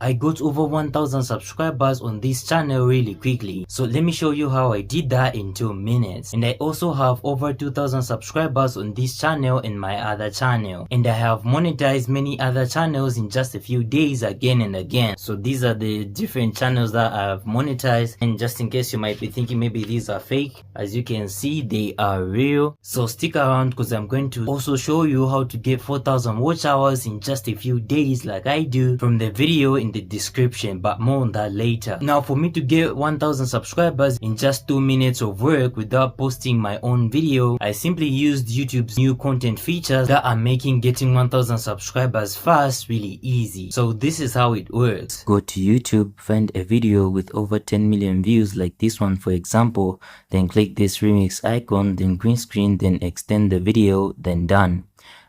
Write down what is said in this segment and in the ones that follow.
I got over 1000 subscribers on this channel really quickly. So let me show you how I did that in 2 minutes. And I also have over 2000 subscribers on this channel and my other channel. And I have monetized many other channels in just a few days again and again. So these are the different channels that I have monetized. And just in case you might be thinking maybe these are fake, as you can see, they are real. So stick around because I'm going to also show you how to get 4000 watch hours in just a few days like I do from the video in the description, but more on that later. Now for me to get 1000 subscribers in just 2 minutes of work without posting my own video, I simply used YouTube's new content features that are making getting 1000 subscribers fast really easy. So this is how it works. Go to YouTube, find a video with over 10 million views like this one for example, then click this remix icon, then green screen, then extend the video, then done.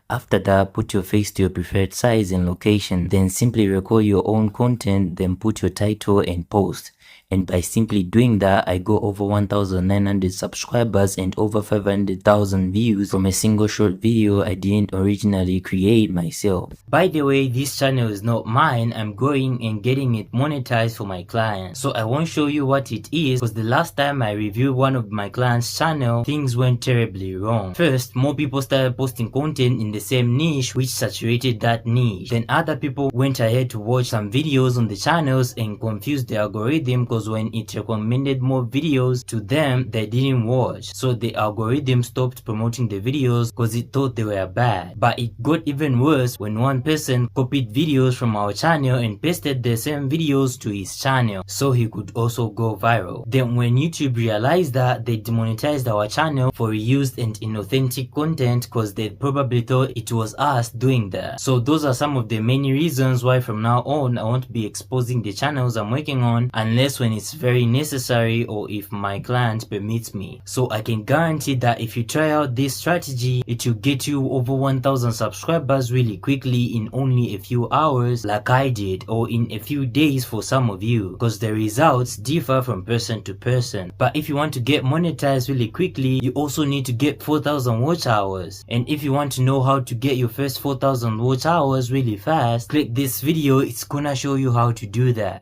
After that, put your face to your preferred size and location, then simply record your own content, then put your title and post. And by simply doing that, I go over 1900 subscribers and over 500,000 views from a single short video I didn't originally create myself. By the way, this channel is not mine. I'm going and getting it monetized for my client. So I won't show you what it is because the last time I reviewed one of my client's channel, things went terribly wrong. First, more people started posting content in the same niche which saturated that niche. Then other people went ahead to watch some videos on the channels and confused the algorithm because when it recommended more videos to them, they didn't watch. So the algorithm stopped promoting the videos because it thought they were bad. But it got even worse when one person copied videos from our channel and pasted the same videos to his channel so he could also go viral. Then when YouTube realized that, they demonetized our channel for reused and inauthentic content because they probably thought it was us doing that. So those are some of the many reasons why from now on I won't be exposing the channels I'm working on unless when it's very necessary or if my client permits me. So I can guarantee that if you try out this strategy, it will get you over 1000 subscribers really quickly in only a few hours like I did, or in a few days for some of you, because the results differ from person to person. But if you want to get monetized really quickly, you also need to get 4000 watch hours. And if you want to know how to get your first 4000 watch hours really fast, click this video. It's gonna show you how to do that.